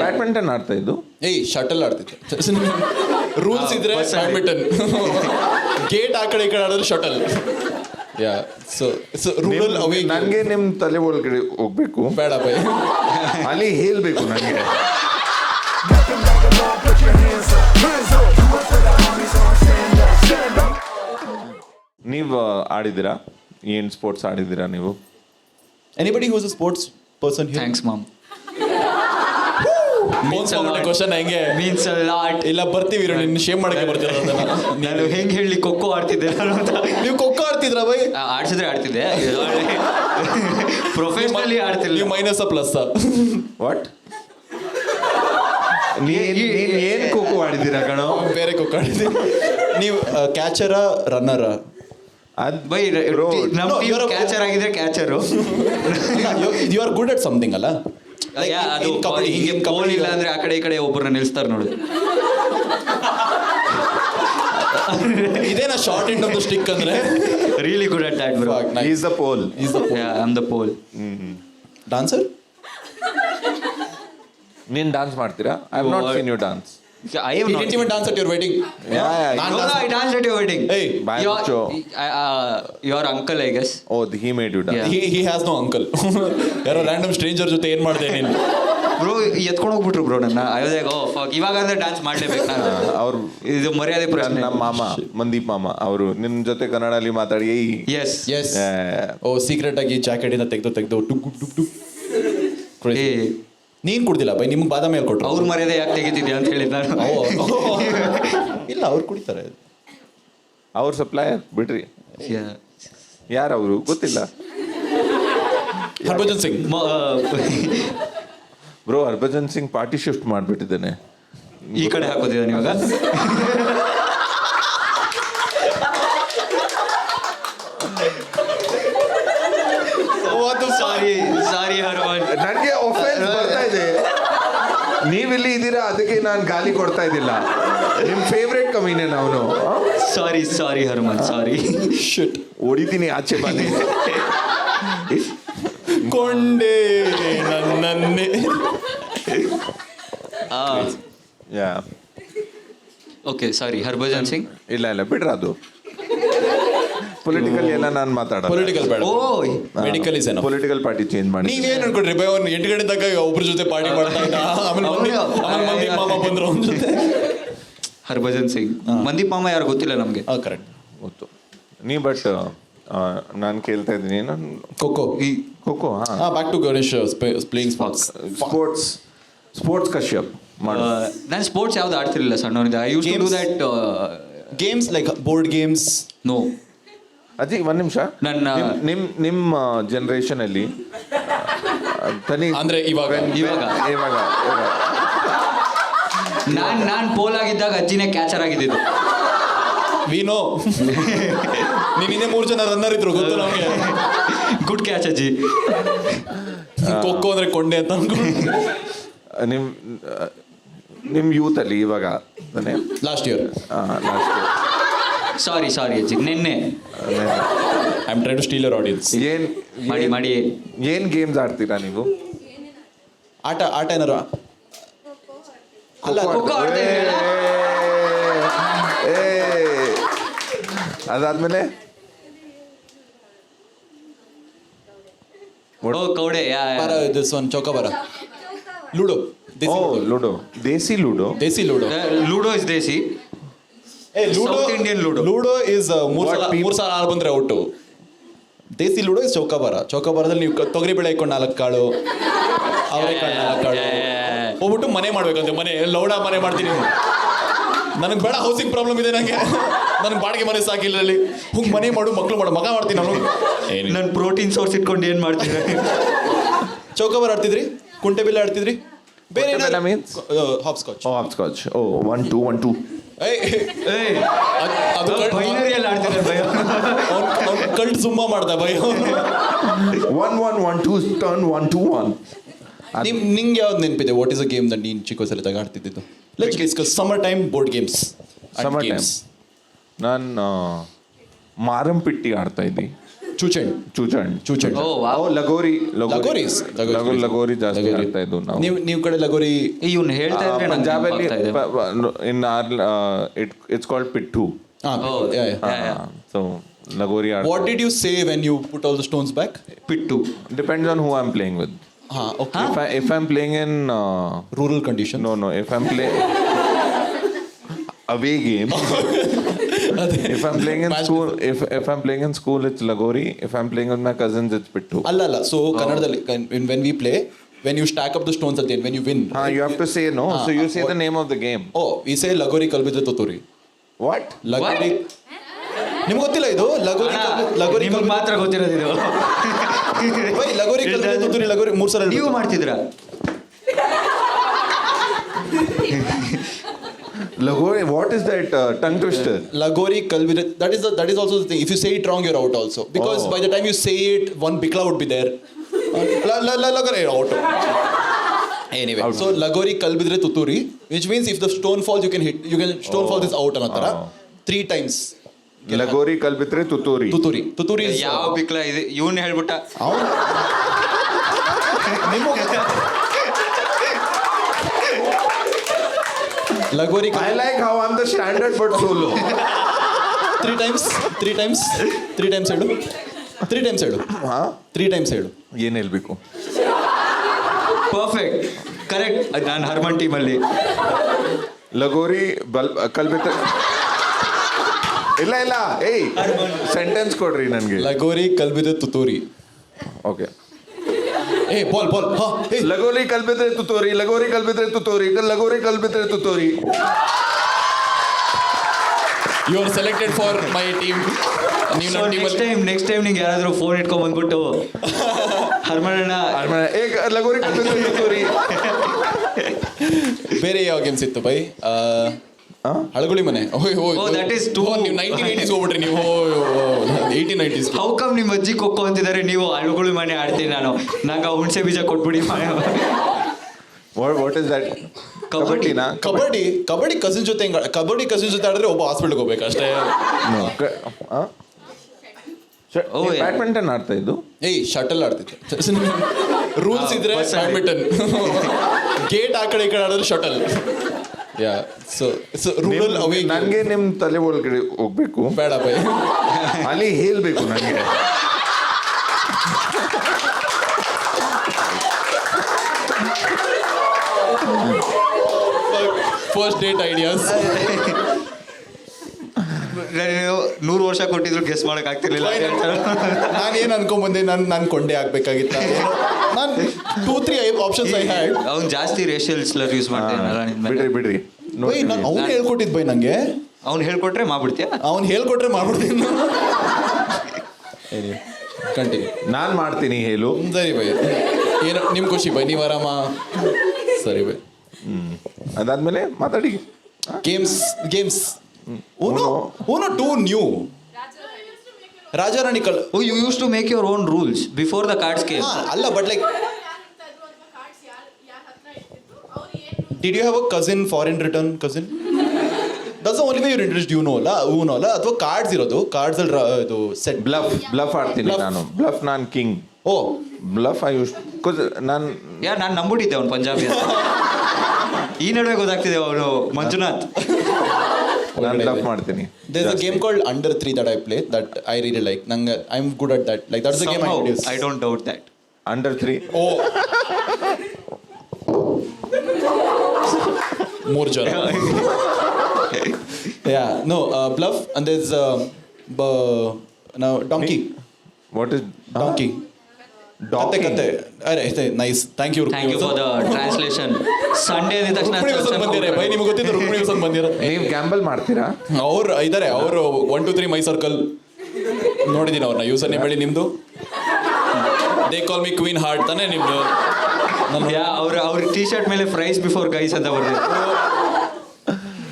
Badminton ಆಡ್ತಾ ಇದ್ದು. Shuttle ಆಡ್ತಿದ್ದೆ. ರೂಲ್ಸ್ ಇದ್ರೆ ಬ್ಯಾಡ್ಮಿಂಟನ್, ಗೇಟ್ ಆ ಕಡೆ ಈ ಕಡೆ ಆಡಿದ್ರೆ ಶಟಲ್. ರೂರಲ್ ಅವೇ. ನನಗೆ ನಿಮ್ಮ ತಲೆ ಒಳಗಡೆ ಹೋಗ್ಬೇಕು ಬೇಡ ಬೈ, ಅಲ್ಲಿ ಹೇಳ್ಬೇಕು ನನಗೆ. ನೀವು ಆಡಿದ್ದೀರಾ? ಏನು ಸ್ಪೋರ್ಟ್ಸ್ ಆಡಿದ್ದೀರಾ ನೀವು? Anybody who is a sports person? Thanks ma'am. Question ಹೆಂಗೆ ಮೀನ್ಸ್ ಅ ಲಾಟ್. ಇಲ್ಲ ಬರ್ತೀವಿ, ನಿನ್ನ ಶೇಮ್ ಮಾಡಕ್ಕೆ ಬರ್ತೀರ. ನಾನು ಹೆಂಗೆ ಹೇಳಿ ಖೋಖೋ ಆಡ್ತಿದ್ದೆ ಅಂತ. ನೀವು ಖೋಖೋ ಆಡ್ತಿದ್ರ ಬೈ? ಆಡ್ಸಿದ್ರೆ ಆಡ್ತಿದ್ದೆ, ಪ್ರೊಫೆಷನಲಿ ಆಡ್ತಿಲ್ಲ. ನೀವು ಮೈನಸ್ ಪ್ಲಸ್ ವಾಟ್? ಏನು ಖೋಖೋ ಆಡಿದ್ದೀರಾ ಕಣೋ? ಬೇರೆ ಖೋಖೋ ಆಡಿದ್ದೀವಿ. ನೀವು ಕ್ಯಾಚರ ರನ್ನರ? ಅದು ಬೈ ನಮ್ಮ ಟೀಮ್ ಕ್ಯಾಚರ್ ಆಗಿದ್ರೆ catcher. You are good at something ಅಲ್ಲ? ಅದು ಹಿಂಗೆ ಗೋಲ್ ಇಲ್ಲ ಅಂದ್ರೆ ಆ ಕಡೆ ಈ ಕಡೆ ಒಬ್ಬರನ್ನ ನಿಲ್ಲಿಸ್ತಾರೆ ನೋಡಿ. ಇದೇನಾ short end of the stick ಅಂದ್ರೆ? Really good at that bro. Is the pole. I am the pole. Dancer? ನೀನು ಡಾನ್ಸ್ ಮಾಡ್ತೀರಾ? I have not seen you dance. I am not. Didn't even dance at your wedding? No, I danced at your wedding. Hey, your uncle, I guess. Oh, he made you dance. Yeah. He has no uncle. ಯಾರೋ random stranger ಜೊತೆ ಏನು ಮಾಡಿದೆ ನೀನು? Bro ಎತ್ಕೊಂಡು ಹೋಗ್ಬಿಟ್ರು bro ನನ್ನ. ಓ fuck, ಇವಾಗ ಅಂದ್ರೆ ಡ್ಯಾನ್ಸ್ ಮಾಡಲೇಬೇಕು ನಾನು. ಅವ್ರು ಇದು ಮರ್ಯಾದೆ ಪ್ರಶ್ನೆ. ನಮ್ಮ ಮಾಮ ಮಂದೀಪ್ ಮಾಮ ಅವರು ನಿನ್ನ ಜೊತೆ ಕನ್ನಡಲ್ಲಿ ಮಾತಾಡಿ. S S. ಓ ಸೀಕ್ರೆಟ್ ಆಗಿ ಜಾಕೆಟಿಂದ ತೆಗೆದು ಡುಕ್ ಡುಕ್ ಡುಕ್. ನೀನು ಕುಡ್ದಿಲ್ಲ ಬೈ, ನಿಮ್ಗೆ ಬಾದಾಮಿ ಅಲ್ಲಿ ಕೊಟ್ಟರು. ಅವ್ರ ಮರ್ಯಾದೆ ಯಾಕೆ ತೆಗಿತಿದ್ಯಾ ಅಂತ ಹೇಳಿದ್ ನಾನು. ಇಲ್ಲ ಅವ್ರು ಕುಡಿತಾರೆ. ಅವ್ರ ಸಪ್ಲೈಯರ್ ಬಿಡ್ರಿ. ಯಾರು ಅವರು ಗೊತ್ತಿಲ್ಲ. Harbhajan Singh bro, Harbhajan Singh party shift ಮಾಡಿಬಿಟ್ಟಿದ್ದಾನೆ. ಈ ಕಡೆ ಹಾಕೋದಿದ್ದಾನೆ ಇವಾಗ. ಸಾರಿ ಹರ್ಮನ್, ನನಗೆ ಒಫೆನ್ಸ್ ಬರ್ತಾ ಇದೆ. ನೀವಿಲ್ಲಿ ಇದ್ದೀರಾ ಅದಕ್ಕೆ ನಾನು ಗಾಲಿ ಕೊಡ್ತಾ ಇದ್ದಿಲ್ಲ. ನಿಮ್ಮ ಫೇವ್ರೇಟ್ ಕಮಿನಿಯನ್ ಅವನು. ಸಾರಿ ಹರ್ಮನ್, ಸಾರಿ. ಶಿಟ್, ಹೊಡಿತೀನಿ ಆಚೆ ಬನ್ನಿ. ಕೊಂಡೆ ನನ್ನೇ. Okay sorry Harbhajan Singh. ಇಲ್ಲ ಬಿಡ್ರ, ಅದು ಪೊಲಿಟಿಕಲ್ ಎಲ್ಲ ನಾನು ಮಾತಾಡೋದು. ಪೊಲಿಟಿಕಲ್ ಬೇಡ, medical is enough. Political party change ಮಾಡಿ. ನೀವೇನು ಅನ್ಕೊಂಡ್ರಿ ಬೈ? ಅವ್ನು 8 ಗಂಟೆ ತನಕ ಒಬ್ರ ಜೊತೆ ಪಾರ್ಟಿ ಮಾಡ್ತಾ ಇದ್ದ. ಆಮೇಲೆ ಮಂದೀಪ್ ಮಾಮ ಬಂದ್ರು ಅವನ ಜೊತೆ. ಹರ್ಭಜನ್ ಸಿಂಗ್, ಮಂದೀಪ್ ಮಾಮ ಯಾರು ಗೊತ್ತಿಲ್ಲ ನಮಗೆ. ಕರೆಕ್ಟ್ ಗೊತ್ತು ನೀ. ಬಟ್ ನಾನು ಕೇಳ್ತಾ ಇದ್ದೀನಿ khokho. Khokho. Back to Ganesh playing sports Kashyap. ನಾನು ಸ್ಪೋರ್ಟ್ಸ್ ಯಾವ್ದು ಆಡ್ತಿರ್ಲಿಲ್ಲ ಸಣ್ಣವನಿಂದ. I use to do that games like board games. No ಅಜ್ಜಿ ಒಂದು ನಿಮಿಷ. ನಿಮ್ಮ ಜನರೇಷನ್ ಅಲ್ಲಿ ಅಂದ್ರೆ ಇವಾಗ ನಾನು ಪೋಲ್ ಆಗಿದ್ದಾಗ ಅಜ್ಜಿನೇ ಕ್ಯಾಚರ್ ಆಗಿದ್ದು. ವೀನೋ ನೀನ್ ಇನ್ನೇ 3 ಜನ ರನ್ನರ್ ಇದ್ರು ಗೊತ್ತು ನಮಗೆ. ಗುಡ್ ಕ್ಯಾಚ್ ಅಜ್ಜಿ. ಖೋಖೋ ಅಂದ್ರೆ ಕೊಂಡೆ ಅಂತ ಅನ್ಕೊಂಡು. ನಿಮ್ಮ ಯೂತ್ ಅಲ್ಲಿ ಇವಾಗ ಲಾಸ್ಟ್ ಇಯರ್ ಸಾರಿ ಅಜ್ಜಿ, ನಿನ್ನೆ. I am try to steal your audience. ಮಾಡಿ ಏನ್ ಗೇಮ್ಸ್ ಆಡ್ತೀರಾ ನೀವು? ಆಟ ಏನಾರು? ಖೋಖೋ ಆಡ್ತಿರ್ಲಿಲ್ಲ. ಅದಾದ್ಮೇಲೆ ಕೌಡೆ. This one chowkabara. Ludo. Ludo. Desi ludo. Ludo is desi. South Indian ludo. Ludo is 3 ಸಾಲ ಆರು ಬಂದ್ರೆ out. Desi ludo is chowkabara. ಚೌಕಾಬಾರದಲ್ಲಿ ನೀವು ತೊಗರಿ ಬೇಳೆ ಇಟ್ಕೊಂಡು 4 ಕಾಳು, ಅವರೆಕಾಳು 4 ಕಾಳು ಹೋಗ್ಬಿಟ್ಟು ಮನೆ ಮಾಡ್ಬೇಕಂತೆ. ಮನೆ ಲೌಡ ಮನೆ ಮಾಡ್ತೀನಿ. ನನಗೆ ಬೇಡ, ಹೌಸಿಂಗ್ ಪ್ರಾಬ್ಲಮ್ ಇದೆ ನನಗೆ. ನನಗೆ ಬಾಡಿಗೆ ಮನೆ ಸಾಕಿಲ್ಲ ಅಲ್ಲಿ. ಮನೆ ಮಾಡು, ಮಕ್ಕಳು ಮಾಡು, ಮಗ ಮಾಡ್ತೀನಿ ನಾನು. ನನ್ನ ಪ್ರೋಟೀನ್ ಸೋರ್ಸ್ ಇಟ್ಕೊಂಡು ಏನು ಮಾಡ್ತೀನಿ? ಚೌಕಾಬಾರ ಆಡ್ತಿದ್ರಿ? ಕುಂಟೆ ಬಿಲ್ಲೆ ಆಡ್ತಿದ್ರಿ? ಬೇರೆ ಮೀನ್ಸ್ ಹಾಪ್ಸ್ಕಾಚ್. 1 2 1 2. ಅದು ಬೈನರಿಯಲ್ಲಿ ಆಡ್ತಿದ್ದಾರೆ ಭಯ. ಕಲ್ಟ್ ಸುಮ್ಮ ಮಾಡ್ದ ಭಯ. 1 1 1 2 ಟರ್ನ್ 1 2 1. ನಿಂಗೆ ಯಾವ್ದು ನೆನಪಿದೆ? What is a game that ನೀನು ಚಿಕ್ಕ ವಯಸ್ಸಲ್ಲಿ ಆಡ್ತಿದ್ದು? Let's discuss summer time board games. Summer time ನಾನು ಮಾರಂಪಿಟ್ಟಿ ಆಡ್ತಾ ಇದ್ದಿ. ಚೂಚಂಡ್ ಚೂಚಂಡ್ ಚೂಚಂಡ್ ಓ ವಾವ್ ಲಗೋರಿ ಲಗೋರೀಸ್ ಲಗೋರಿ ಜಾಸ್ತಿ ಆಡ್ತಾ ಇದ್ದು ನಾವು ನೀವು ಕಡೆ ಲಗೋರಿ ಇವ್ನು ಹೇಳ್ತಾ ಇದ್ರೆ ನಂಗೆ ಪಂಜಾಬಲ್ಲಿ ನೆನಪಾಗ್ತಾ ಇದೆ. In or it's called pittu so lagori what did you say when you put all the stones back pittu depends on who I am playing with ಹಾ okay if I'm playing in rural condition no if I'm playing away game if I'm playing in school if I'm playing in school it's lagori if I'm playing with my cousins it's pittu ಅಲ್ಲ so ಕನ್ನಡದಲ್ಲಿ when we play when you stack up the stones at the end when you win you have to say no so you say the name of the game we say lagori ಕಲ್ಬಿದ್ರೆ ತುತ್ತೂರಿ what ಲಗೋರಿ ನಿಮ್ಗೆ ಗೊತ್ತಿಲ್ಲ ಇದು ಲಗೋರಿ ಲಗೋರಿ ನಿಮ್ಗೆ ಮಾತ್ರ ಗೊತ್ತಿರೋದು ಇದು. ಲಗೋರಿ ಕಲ್ಬಿದ್ರೆ ತುತ್ತೂರಿ ಲಗೋರಿ 3 ಸಲ ನೀವು ಮಾಡ್ತಿದ್ರಾ? lagori what is that tongue twister lagori ಕಲ್ಬಿದ್ರೆ that is also the thing if you say it wrong you're out also because by the time you say it one bikla would be there lagori out anyway so lagori kalbidre tuturi which means if the stone falls you can stone fall this out ಅನ್ನೋ ತರ 3 times lagori kalbitre tuturi is ಯಾವ ಬಿಕ್ಲ ಇದೆ ಇವನ್ ಹೇಳ್ಬಿಟ್ಟ. ಲಗೋರಿ I like how I'm the standard but solo 3 times ಹೇಳು 3 times ಹೇಳು ಹಾ 3 times ಹೇಳು ಏನು ಹೇಳ್ಬೇಕು ಪರ್ಫೆಕ್ಟ್ ಕರೆಕ್ಟ್. ನಾನು ಹರ್ಮನ್ ಟೀಮಲ್ಲಿ. ಲಗೋರಿ ಕಲ್ಬಿtre ಇಲ್ಲ ಏಯ್ ಸೆಂಟೆನ್ಸ್ ಕೊಡ್ರಿ ನನಗೆ ಲಗೋರಿ ಕಲ್ಬಿದ್ರೆ ತುತ್ತೂರಿ ಓಕೆ ಏ ಬಾಲ್ ಹಾ ಲಗೋರಿ ಕಲ್ಬಿದ್ರೆ ತುತ್ತೂರಿ ಲಗೋರಿ ಕಲ್ಬಿದ್ರೆ ತುತ್ತೂರಿ ಲಗೋರಿ ಕಲ್ಬಿದ್ರೆ ತುತ್ತೂರಿ you are selected for my team ನೀವು ನನ್ನ ನೆಕ್ಸ್ಟ್ ಟೈಮ್ ನಿಂಗೆ ಯಾರಾದರೂ ಫೋನ್ ಇಟ್ಕೊಂಡ್ ಬಂದ್ಬಿಟ್ಟು ಹರ್ಮಣ್ಣ ಏ ಲಗೋರಿ ಕಲ್ಬಿದ್ರೆ ತುತ್ತೂರಿ ಬೇರೆ ಯಾವ ಗೇಮ್ಸ್ ಇತ್ತು ಬೈ ಹಳಗುಳಿ ಮನೆ that is too- ನೀವು 1980s ಹೋಗ್ಬಿಟ್ರಿ ನೀವು 1890s ಹೌ ಕಮ್ ನಿಮ್ಮ ಅಜ್ಜಿ ಖೋಖೋ ಅಂತಿದ್ದಾರೆ, ನೀವು ಅಳುಗುಳಿ ಮನೆ ಆಡ್ತೀನಿ ನಾನು, ನಂಗೆ ಆ ಹುಣಸೆ ಬೀಜ ಕೊಟ್ಬಿಡಿ. ವಾಟ್ ಇಸ್ ದಟ್ ಕಬಡ್ಡಿನಾ? ಕಬಡ್ಡಿ ಕಸಿನ್ ಜೊತೆ ಆಡಿದ್ರೆ ಒಬ್ಬ ಹಾಸ್ಪಿಟಲ್ಗೆ ಹೋಗ್ಬೇಕು ಅಷ್ಟೇ. ಬ್ಯಾಡ್ಮಿಂಟನ್ ಆಡ್ತಾ ಇದ್ದು ಏಯ್ ಶಟಲ್ ಆಡ್ತಿದ್ದೆ. ರೂಲ್ಸ್ ಇದ್ರೆ ಬ್ಯಾಡ್ಮಿಂಟನ್, ಗೇಟ್ ಆ ಕಡೆ ಈ ಕಡೆ ಆಡಿದ್ರೆ ಶಟಲ್. ಯಾ ಸೊ ರೂರಲ್ ಅವೇ. ನನಗೆ ನಿಮ್ಮ ತಲೆ ಒಳಗಡೆ ಹೋಗ್ಬೇಕು, ಬೇಡ ಬೈ, ಅಲ್ಲಿ ಹೇಳ್ಬೇಕು ನನಗೆ. First date ideas. 100 ವರ್ಷ ಕೊಟ್ಟಿದ್ರು ಗೆಸ್ ಮಾಡಕ್ ಆಗ್ತಿರ್ಲಿಲ್ಲ. ನಾನು ಏನು ಅನ್ಕೊಂಡ್ಬಂದೆ, ನಾನು ಕೊಂಡೆ ಆಗ್ಬೇಕಾಗಿತ್ತ. ನಾನು 2-3 ಆಪ್ಷನ್ಸ್ ಐ ಹ್ಯಾಡ್. ಅವ್ನು ಜಾಸ್ತಿ ರೇಷಿಯಲ್ ಸ್ಲರ್ ಯೂಸ್ ಮಾಡ್ತಾನೆ. ಬಿಡ್ರಿ ಅವ್ನು ಹೇಳ್ಕೊಟ್ಟಿದ್ ಬೈ ನಂಗೆ. ಅವ್ನು ಹೇಳ್ಕೊಟ್ರೆ ಮಾಡ್ಬಿಡ್ತೀಯ? ಅವ್ನು ಹೇಳ್ಕೊಟ್ರೆ ಮಾಡ್ಬಿಡ್ತೀನಿ. ಕಂಟಿನ್ಯೂ. ನಾನು ಮಾಡ್ತೀನಿ ಹೇಳು. ಸರಿ ಬೈ, ಏನು ನಿಮ್ಮ ಖುಷಿ ಬೈ, ನೀವು ಆರಾಮ. ಸರಿ ಬೈ, ಅದಾದ್ಮೇಲೆ ಮಾತಾಡಿ. Games Uno 2 new. ರಾಜಾರಾಣಿ ಕಲ್. Oh, you used to make your own rules before the cards came. ಅಲ್ಲ, but like did you have a cousin foreign return cousin? That's the only way you interest. You know ಅಲ್ಲ ಅಥವಾ cards ಇರೋದು, cards ಅಲ್ಲಿ ಇದು set. Bluff ಆಡ್ತೀನಿ ನಾನು. Bluff ನಾನು king. Oh bluff I use ನಾನು ನಂಬಿಟ್ಟಿದ್ದೆ ಅವ್ನು ಪಂಜಾಬಿ ಅಂತ. ಈ ನಡುವೆ ಗೊತ್ತಾಗ್ತಿದೆ ಅವನು ಮಂಜುನಾಥ್. ನಾನು ಬ್ಲಫ್ ಮಾಡ್ತೀನಿ. There's a game called Under 3 that I play that I really like. I'm good at that. Like that's the game I introduced. I don't doubt that. Under 3. Oh. More jara. Yeah, no, bluff, and there's now donkey. What is Donkey. ಕತ್ತೆ. ಅರೆ nice, thank you for the translation. Sunday ಅಂದ ತಕ್ಷಣ ರುಕ್ಮಿಣಿ ವಸಂತ್ ಬಂದಿರ by, ನಿಮ್ಗೆ ಗೊತ್ತಿತ್ತು ರುಕ್ಮಿಣಿ ವಸಂತ್ ಬಂದಿರ. ನೀವು gamble ಮಾಡ್ತೀರಾ? ಅವ್ರು ಇದ್ದಾರೆ, ಅವರು 1 2 3 ಮೈ ಸರ್ಕಲ್ ನೋಡಿದ್ದೀನಿ ಅವ್ರನ್ನ. ಯೂಸರ್ ನೇಮ್ ಹೇಳಿ ನಿಮ್ದು. They call me queen heart ತಾನೇ ನಿಮ್ದು? ಅವ್ರ ಟಿ ಶರ್ಟ್ ಮೇಲೆ ಫ್ರೈಸ್ ಬಿಫೋರ್ ಗೈಸ್ ಅಂತ ಬರ್ದಿದೆ.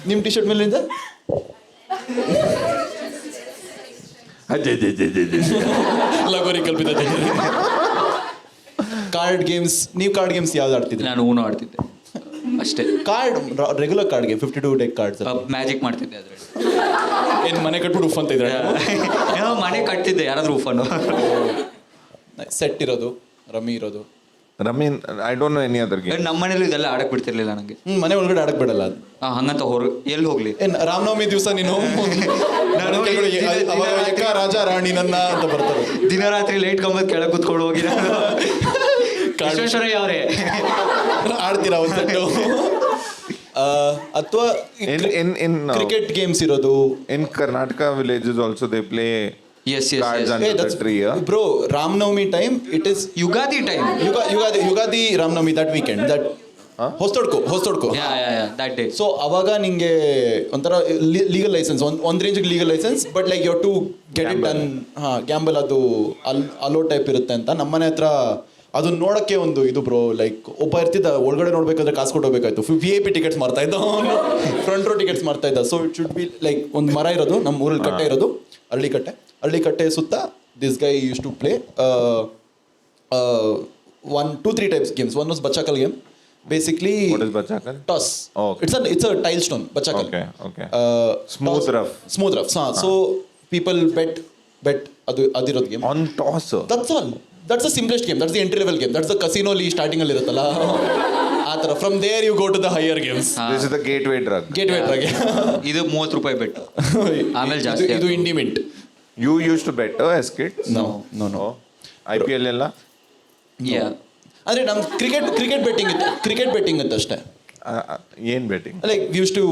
ನಿಮ್ಮ ಟಿ ಶರ್ಟ್ ಮೇಲಿಂದ ಲಗೋರಿ ಕಲ್ಪಿತ. ಕಾರ್ಡ್ ಗೇಮ್ಸ್, ನೀವು ಕಾರ್ಡ್ ಗೇಮ್ಸ್ ಯಾವ್ದು ಆಡ್ತಿದ್ರಿ? ನಾನು ಊನೋ ಆಡ್ತಿದ್ದೆ ಅಷ್ಟೇ. Card regular card game 52 deck cards. Magic ಮಾಡ್ತಿದ್ದೆ ಅದ್ರಲ್ಲಿ. ಏನು ಮನೆ ಕಟ್ಬಿಟ್ಟು ಉಫ್ ಅಂತ ಇದ್ರೆ ಏನೋ ಮನೆ ಕಟ್ತಿದ್ದೆ ಯಾರಾದ್ರೂ ಉಫನ್ನು. ಸೆಟ್ ಇರೋದು, ರಮ್ಮಿ ಇರೋದು. ರಮೀನ್, I don't know any other game. ನಮ್ಮ ಮನೇಲಿ ಇದೆಲ್ಲ ಆಡಕ್ ಬಿಡ್ತಿರ್ಲಿಲ್ಲ ನಂಗೆ. ಮನೆ ಒಳಗಡೆ ಆಡಕ್ ಬಿಡಲ್ಲ ಅದು. ಹಂಗಂತ ಎಲ್ಲಿ ಹೋಗ್ಲಿ. ಏನ್ ರಾಮನವಮಿ ದಿವಸ ನೀನು ಅವಾಗ ಯಕ್ಕ ರಾಜ ರಾಣಿ ನನ್ನ ಅಂತ ಬರ್ತಾರೆ. ದಿನ ರಾತ್ರಿ ಲೈಟ್ ಕಂಬದ ಕೆಳಗೆ ಕುತ್ಕೊಂಡು ಹೋಗಿ ವಿಶ್ವೇಶ್ವರಯ್ಯ ಅವರೇ ಆಡ್ತೀರಾ ಒಂದು ಸೆಟ್ಟು. ಅಥವಾ in ಕ್ರಿಕೆಟ್ ಗೇಮ್ಸ್ ಇರೋದು. in Karnataka villages also they play Yes. cards under the tree. Bro, Ramanavami time it is Ugadi time. Ugadi Ramanavami that weekend, that ಹೊಸ್ತೊಡ್ಕೋ ದಟ್ ಡೇ. ಸೊ ಅವಾಗ ನಿಂಗೆ ಒಂಥರ ಲೀಗಲ್ ಲೈಸೆನ್ಸ್, ಒಂದು ರೇಂಜಿಗೆ legal licence, but like you to get it done. Gamble ಅದು allow type ಇರುತ್ತೆ ಅಂತ. ನಮ್ಮನೆ ಹತ್ರ ಅದನ್ನ ನೋಡೋಕ್ಕೆ ಒಂದು ಇದು ಬ್ರೋ, ಲೈಕ್ ಒಬ್ಬ ಇರ್ತಿದ್ದ, ಒಳಗಡೆ ನೋಡ್ಬೇಕಾದ್ರೆ ಕಾಸು ಕೊಟ್ಟು ಹೋಗ್ಬೇಕಾಯ್ತು. VIP ಟಿಕೆಟ್ಸ್ ಮಾರ್ತಾ ಇದ್ದ, ಫ್ರಂಟ್ ರೋ ಟಿಕೆಟ್ಸ್ ಮಾರ್ತಾ ಇದ್ದ. So it should be like ಒಂದು ಮರ ಇರೋದು, ನಮ್ಮ ಊರಲ್ಲಿ ಕಟ್ಟೆ ಇರೋದು, ಹಳ್ಳಿಕಟ್ಟೆ ಸುತ್ತ this guy use to play 1-2-3 types games. One was ಬಚ್ಚಾಕಲ್ game. Basically, What is bachakal? Toss. Oh, okay. It's a tile stone, bachakal. Okay. Smooth rough. So people bet adirod game. On toss. That's all. That's the simplest game. That's the entry level game. That's the casino li starting ಅಲ್ಲಿ ಇರುತ್ತಲ್ಲ ಆ ಥರ. From there you go to the higher games. This is the gateway drug. ಇದು 30 ರೂಪಾಯಿ ಬೆಟ್ಟು, ಆಮೇಲೆ ಜಾಸ್ತಿ. ಇದು ಇಂಡಿಮೆಂಟ್. You used to bet as kids? No. Oh. IPL ಎಲ್ಲ? ಅಂದ್ರೆ ನಮ್ ಕ್ರಿಕೆಟ್ ಬೆಟ್ಟಿಂಗ್ ಇತ್ತು ಅಷ್ಟೇ. ಏನ್ betting? Like we used to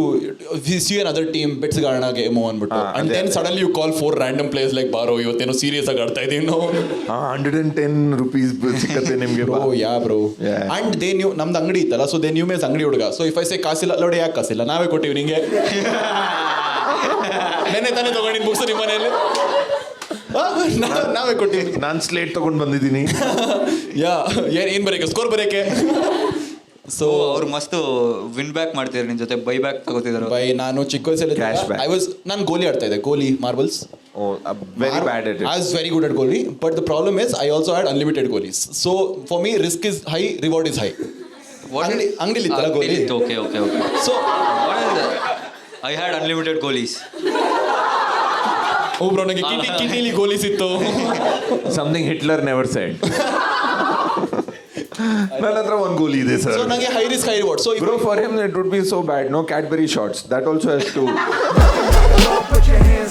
see another team bets ಗಾರ್ಣ ಗೇಮ್ ಅಂದ್ಬಿಟ್ಟು, and then suddenly you call 4 random players like ಬಾರೋ ಇವತ್ತೇನೋ ಸೀರಿಯಸ್ ಆಗಿ ಆಡ್ತಾ ಇದೀವಿ ನಾವು. 110 rupees ಸಿಕ್ಕತ್ತೆ ನಿಮ್ಗೆ. ಬ್ರೋ. ಅಂಡ್ ದೇ ನ್ಯೂ ನಮ್ದು ಅಂಗಡಿ ಇತ್ತಲ್ಲ, ಸೊ ದೇ ನ್ಯೂ ಮೇಸ್ ಅಂಗಡಿ ಹುಡುಗ. ಸೊ ಇಫ್ ಐ ಸೇ ಕಾಸಿಲ್ಲ, ನೋಡಿ ಯಾಕೆ ಕಾಸಿಲ್ಲ, ನಾವೇ ಕೊಟ್ಟಿವಿ ನಿಂಗೆ. ನೆನ್ನೆ ತಾನೇ ತಗೊಂಡಿನ ಬುಕ್ಸ್ ನಿಮ್ಮ ಮನೆಯಲ್ಲಿ ನಾವೇ ಕೊಟ್ಟಿವಿ. ನಾನು ಸ್ಲೇಟ್ ತಗೊಂಡು ಬಂದಿದ್ದೀನಿ. ಏನ್ ಬರೆಯಕ್ಕೆ, ಸ್ಕೋರ್ ಬರೆಯಕ್ಕೆ. ಸೊ ಅವ್ರು ಮಸ್ತ್ ವಿನ್ ಬ್ಯಾಕ್ ಮಾಡ್ತಿದ್ರು ನಿನ್ ಜೊತೆ, ಬೈ ಬ್ಯಾಕ್ ತಗೋತಿದ್ರು. ನಾನು ಚಿಕ್ಕ ವಯಸ್ಸಲ್ಲಿ ನಾನು ಗೋಲಿ ಆಡ್ತಾ ಇದ್ದೆ, ಗೋಲಿ marbles. Very bad at it. I was very good at goalie, but the problem is I also had unlimited goalies. So for me risk is high, reward is high. ಅಂಗಡಿಲಿ ಇತ್ತಲ್ಲ ಗೋಲಿ. Okay. So what is that? I had unlimited goalies. Bro, ನನಗೆ ಕಿಟಿಲಿ ಗೋಲೀಸ್ ಇತ್ತು. Something Hitler never said. ನನ್ನ ಹತ್ರ ಒಂದು ಗೋಲಿ ಇದೆ ಸರ್. ಸೊ ನನಗೆ high risk high reward. So bro, for him it would be so bad. No Cadbury shots. That also has to. Put your hands